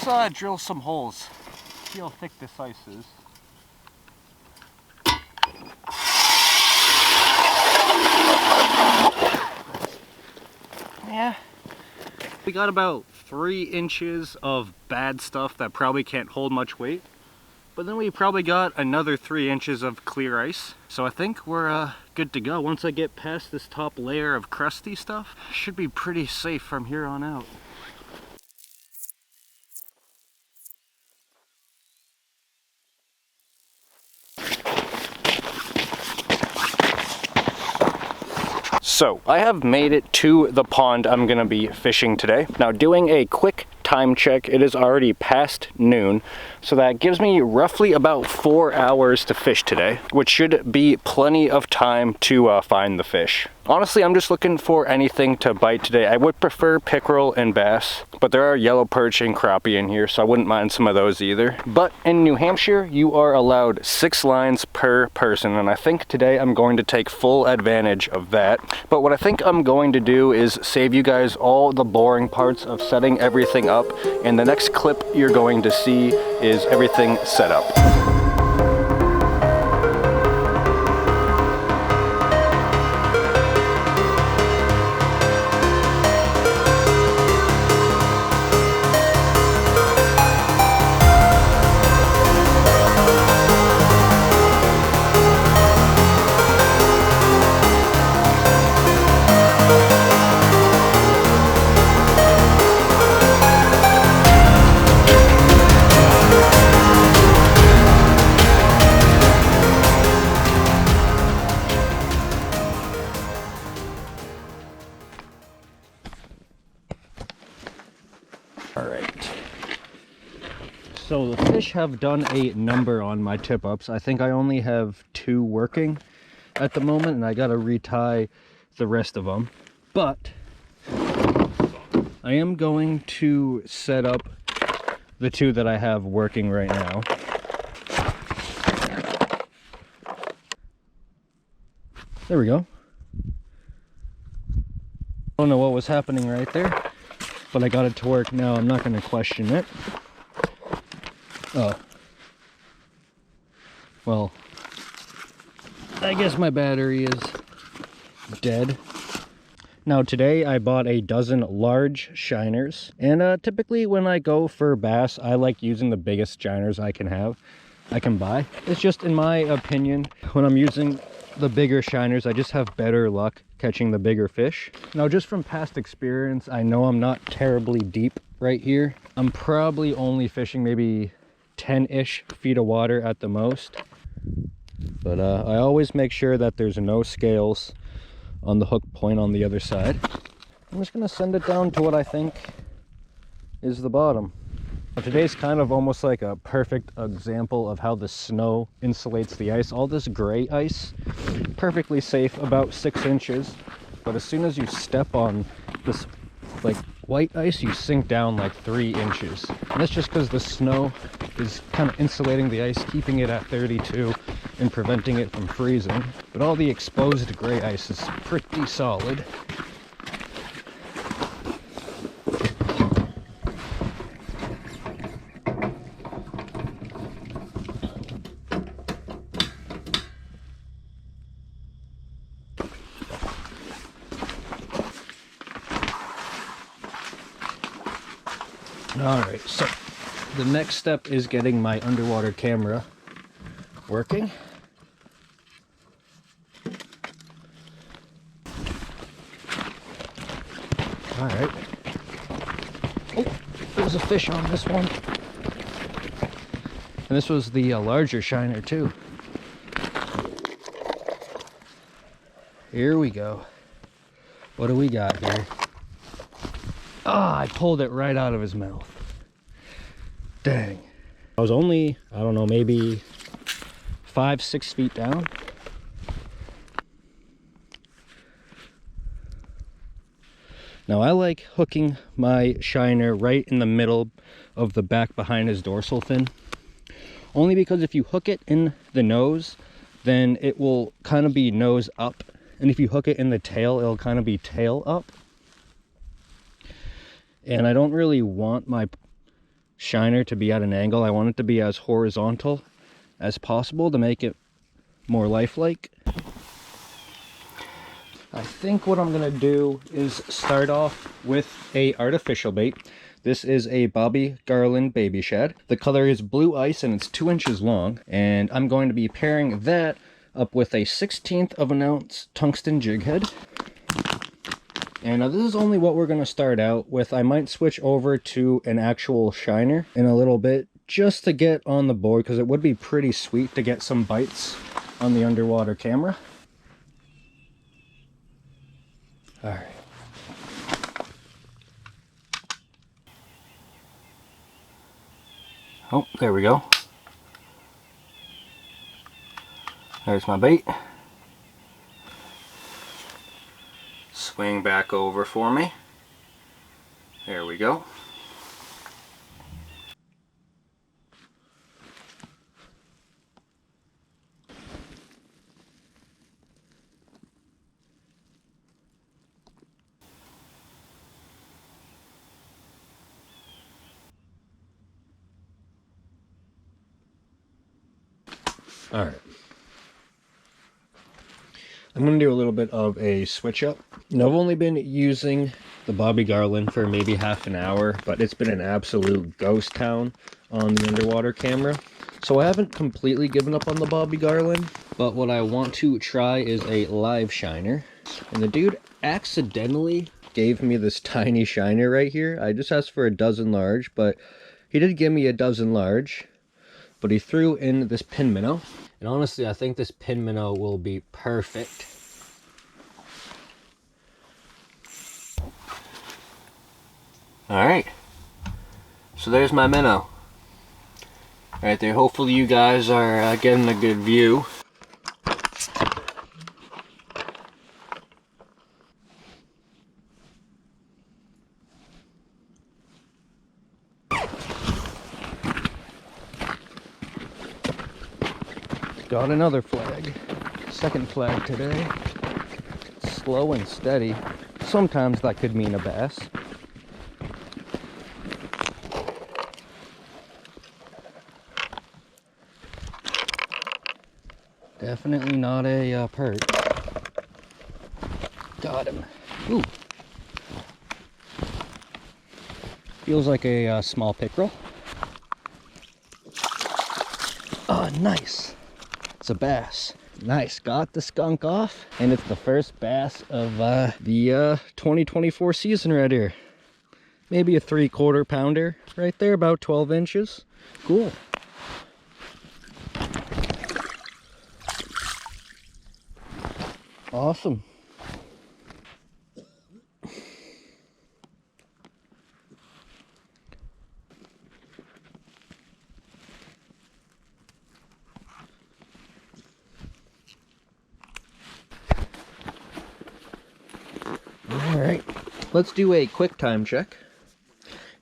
Let's drill some holes. See how thick this ice is. Yeah, we got about 3 inches of bad stuff that probably can't hold much weight. But then we probably got another 3 inches of clear ice. So I think we're good to go. Once I get past this top layer of crusty stuff, should be pretty safe from here on out. So I have made it to the pond I'm gonna be fishing today. Now, doing a quick time check, it is already past noon, so that gives me roughly about 4 hours to fish today, which should be plenty of time to find the fish. Honestly, I'm just looking for anything to bite today. I would prefer pickerel and bass, but there are yellow perch and crappie in here, so I wouldn't mind some of those either. But in New Hampshire, you are allowed 6 lines per person, and I think today I'm going to take full advantage of that. But what I think I'm going to do is save you guys all the boring parts of setting everything up, and the next clip you're going to see is everything set up. Alright, so the fish have done a number on my tip ups. I think I only have 2 working at the moment, and I gotta retie the rest of them. But I am going to set up the 2 that I have working right now. There we go. I don't know what was happening right there, but I got it to work now. I'm not going to question it. Oh. Well, I guess my battery is dead. Now today I bought a dozen large shiners, and typically when I go for bass, I like using the biggest shiners I can buy. It's just, in my opinion, when I'm using the bigger shiners, I just have better luck catching the bigger fish. Now, just from past experience, I know I'm not terribly deep right here. I'm probably only fishing maybe 10-ish feet of water at the most. But I always make sure that there's no scales on the hook point on the other side. I'm just gonna send it down to what I think is the bottom. Now, today's kind of almost like a perfect example of how the snow insulates the ice. All this gray ice, perfectly safe, about 6 inches. But as soon as you step on this like white ice, you sink down like 3 inches. And that's just because the snow is kind of insulating the ice, keeping it at 32 and preventing it from freezing. But all the exposed gray ice is pretty solid. Alright, so the next step is getting my underwater camera working. Alright. Oh, there's a fish on this one. And this was the larger shiner too. Here we go. What do we got here? Ah, I pulled it right out of his mouth. Dang. I was only, I don't know, maybe 5-6 feet down. Now I like hooking my shiner right in the middle of the back behind his dorsal fin. Only because if you hook it in the nose, then it will kind of be nose up. And if you hook it in the tail, it'll kind of be tail up. And I don't really want my shiner to be at an angle. I want it to be as horizontal as possible to make it more lifelike. I think what I'm gonna do is start off with a artificial bait. This is a Bobby Garland baby shad. The color is blue ice and it's 2 inches long, and I'm going to be pairing that up with a 1/16 of an ounce tungsten jig head. And this is only what we're going to start out with. I might switch over to an actual shiner in a little bit just to get on the board, because it would be pretty sweet to get some bites on the underwater camera. All right. Oh, there we go. There's my bait. Swing back over for me. There we go. All right. I'm going to do a little bit of a switch up. Now, I've only been using the Bobby Garland for maybe half an hour, but it's been an absolute ghost town on the underwater camera. So I haven't completely given up on the Bobby Garland, but what I want to try is a live shiner. And the dude accidentally gave me this tiny shiner right here. I just asked for a dozen large, but he did give me a dozen large. But he threw in this pin minnow. And honestly, I think this pin minnow will be perfect. Alright. So there's my minnow. Right there. Hopefully you guys are getting a good view. Got another flag. Second flag today. Slow and steady. Sometimes that could mean a bass. Definitely not a perch. Got him. Ooh. Feels like a small pickerel. Oh, nice. It's a bass. Nice, got the skunk off, and it's the first bass of the 2024 season right here. Maybe a 3/4 pounder right there, about 12 inches. Cool. Awesome. Alright, let's do a quick time check.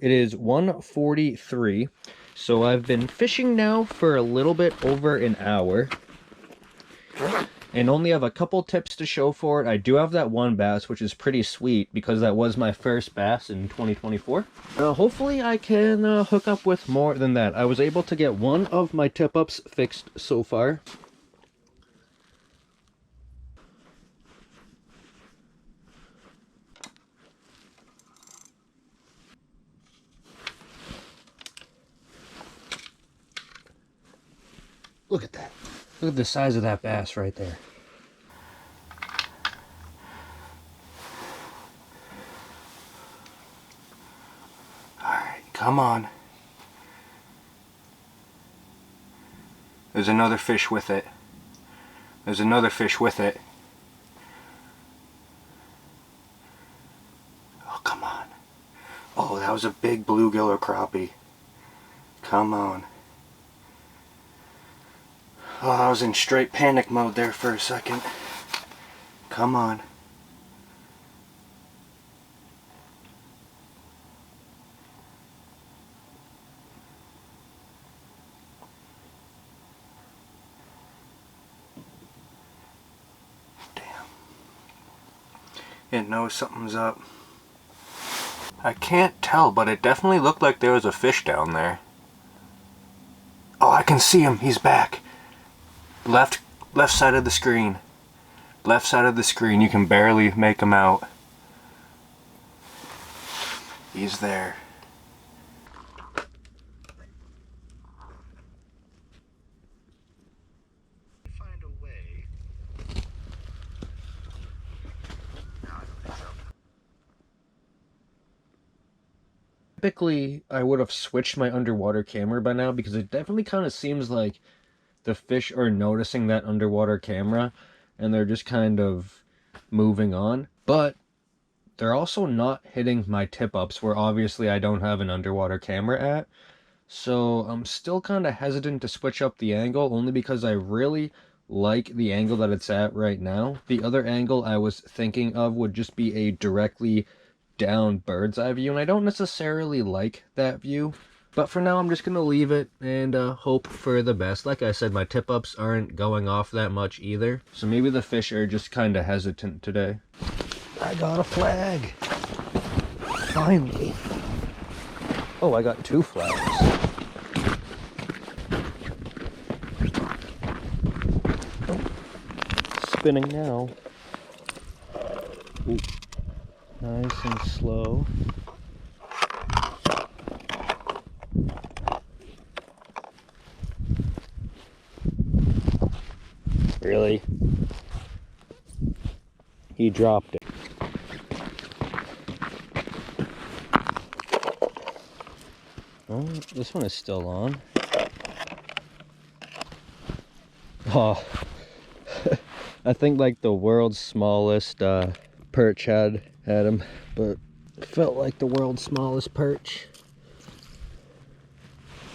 It is 1:43, so I've been fishing now for a little bit over an hour. And only have a couple tips to show for it. I do have that one bass, which is pretty sweet because that was my first bass in 2024. Hopefully I can hook up with more than that. I was able to get one of my tip-ups fixed so far. Look at that. Look at the size of that bass right there. Alright, come on. There's another fish with it. There's another fish with it. Oh, come on. Oh, that was a big bluegill or crappie. Come on. Oh, I was in straight panic mode there for a second. Come on. Damn. It knows something's up. I can't tell, but it definitely looked like there was a fish down there. Oh, I can see him. He's back. Left side of the screen. Left side of the screen. You can barely make him out. He's there. Find a way. Typically, I would have switched my underwater camera by now because it definitely kind of seems like the fish are noticing that underwater camera and they're just kind of moving on. But they're also not hitting my tip-ups where obviously I don't have an underwater camera at. So I'm still kind of hesitant to switch up the angle only because I really like the angle that it's at right now. The other angle I was thinking of would just be a directly down bird's eye view, and I don't necessarily like that view. But for now, I'm just going to leave it and hope for the best. Like I said, my tip-ups aren't going off that much either. So maybe the fish are just kind of hesitant today. I got a flag. Finally. Oh, I got 2 flags. Spinning now. Ooh. Nice and slow. Really? He dropped it. Oh, this one is still on. Oh, I think like the world's smallest perch had him, but it felt like the world's smallest perch.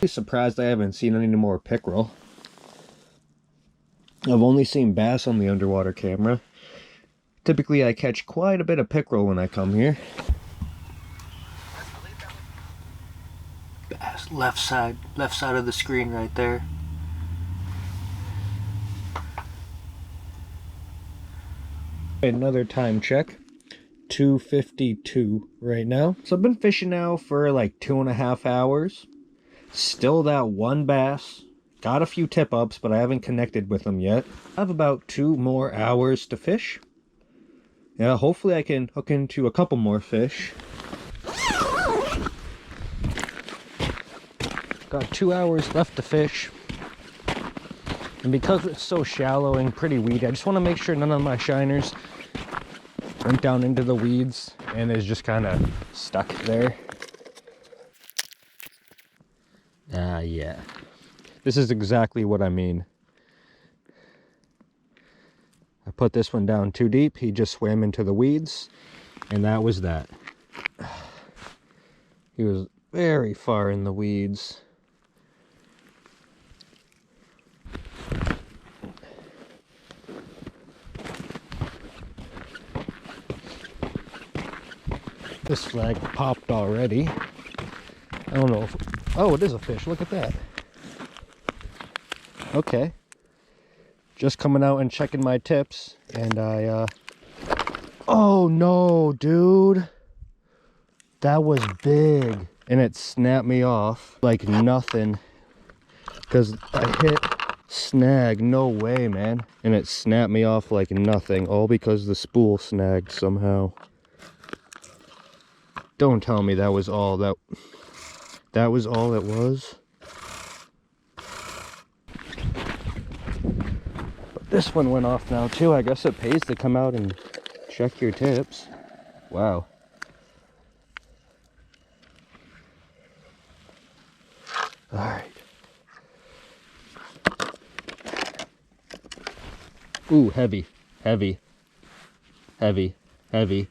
I'm surprised I haven't seen any more pickerel. I've only seen bass on the underwater camera. Typically I catch quite a bit of pickerel when I come here. Bass, left side of the screen right there. Another time check. 2:52 right now. So I've been fishing now for like 2.5 hours. Still that one bass. Got a few tip-ups, but I haven't connected with them yet. I have about 2 more hours to fish. Yeah, hopefully I can hook into a couple more fish. Got 2 hours left to fish. And because it's so shallow and pretty weedy, I just want to make sure none of my shiners went down into the weeds and is just kind of stuck there. Yeah. This is exactly what I mean. I put this one down too deep. He just swam into the weeds, and that was that. He was very far in the weeds. This flag popped already. I don't know if... Oh, it is a fish. Look at that. Okay. Just coming out and checking my tips, and I, Oh, no, dude. That was big. And it snapped me off like nothing. Because I hit snag. No way, man. And it snapped me off like nothing. All because the spool snagged somehow. Don't tell me that was all that... That was all it was? But this one went off now too. I guess it pays to come out and check your tips. Wow. Alright. Ooh, heavy. Heavy. Heavy. Heavy.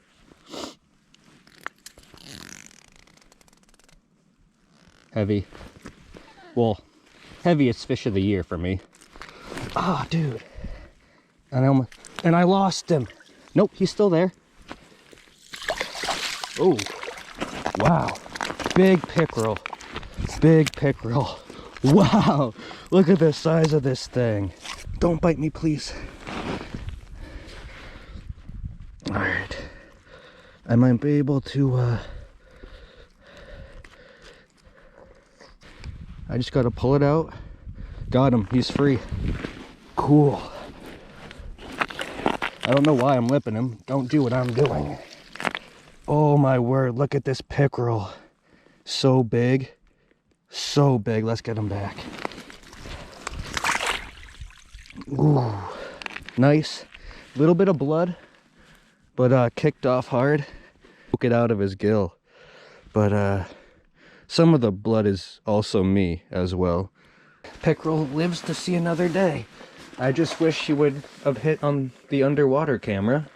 Heavy. Well, heaviest fish of the year for me. Ah, dude. And I lost him. Nope, he's still there. Oh, wow. Big pickerel. Big pickerel. Wow. Look at the size of this thing. Don't bite me, please. All right. I might be able to I just gotta pull it out. Got him, he's free. Cool. I don't know why I'm lipping him. Don't do what I'm doing. Oh my word, look at this pickerel. So big. So big. Let's get him back. Ooh. Nice. Little bit of blood, but kicked off hard. Took it out of his gill. But some of the blood is also me as well. Pickerel lives to see another day. I just wish he would have hit on the underwater camera.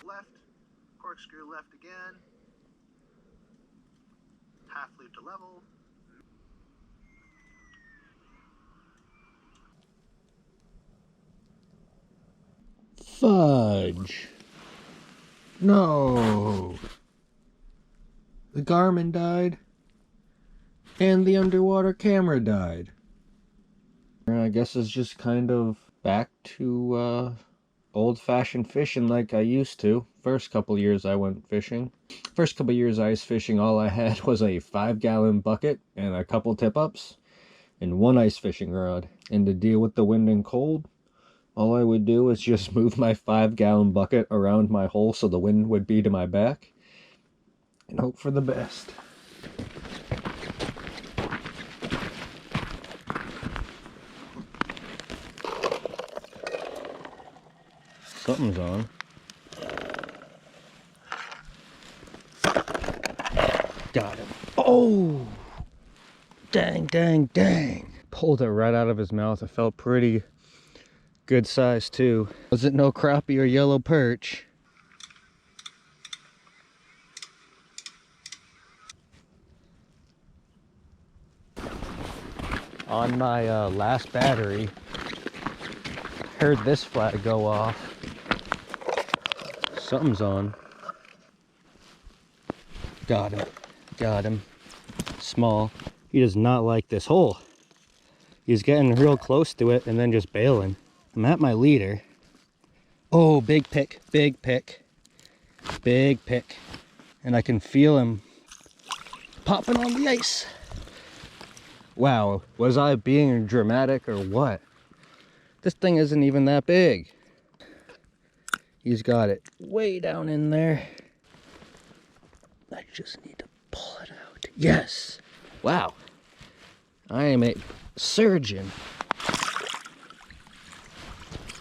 Left, corkscrew left again. Half leap to level. Fudge. No. The Garmin died. And the underwater camera died. I guess it's just kind of back to old-fashioned fishing like I used to. First couple years I went fishing. First couple years ice fishing, all I had was a 5-gallon bucket and a couple tip-ups and one ice fishing rod. And to deal with the wind and cold, all I would do is just move my 5-gallon bucket around my hole so the wind would be to my back and hope for the best. Something's on. Got him. Oh! Dang, dang, dang. Pulled it right out of his mouth. It felt pretty good size too. Was it no crappie or yellow perch? On my last battery, heard this flag go off. Something's on. Got him. Got him. Small. He does not like this hole. He's getting real close to it and then just bailing. I'm at my leader. Oh, big pick. Big pick. Big pick. And I can feel him popping on the ice. Wow, was I being dramatic or what? This thing isn't even that big. He's got it way down in there. I just need to pull it out. Yes! Wow. I am a surgeon.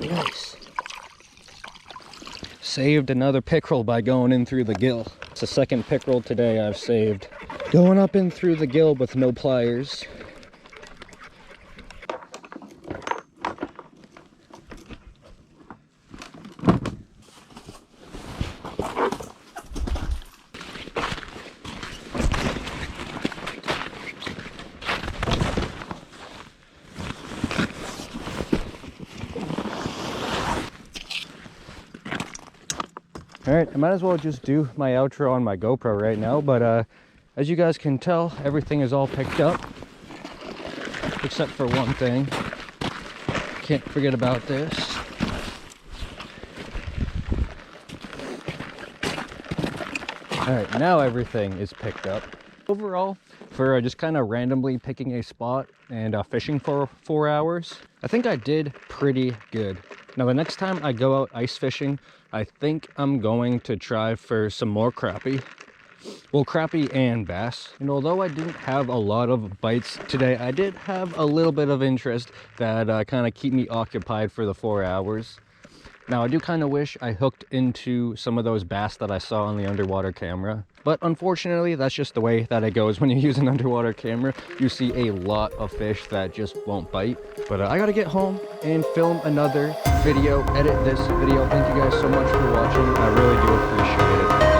Nice. Saved another pickerel by going in through the gill. It's the second pickerel today I've saved. Going up in through the gill with no pliers. Alright, I might as well just do my outro on my GoPro right now, but as you guys can tell, everything is all picked up. Except for one thing. Can't forget about this. Alright, now everything is picked up. Overall, for just kind of randomly picking a spot and fishing for 4 hours, I think I did pretty good. Now the next time I go out ice fishing, I think I'm going to try for some more crappie. Well, crappie and bass. And although I didn't have a lot of bites today, I did have a little bit of interest that kind of keep me occupied for the 4 hours. Now I do kind of wish I hooked into some of those bass that I saw on the underwater camera. But unfortunately, that's just the way that it goes when you use an underwater camera. You see a lot of fish that just won't bite. But I gotta get home and film another video, edit this video. Thank you guys so much for watching. I really do appreciate it.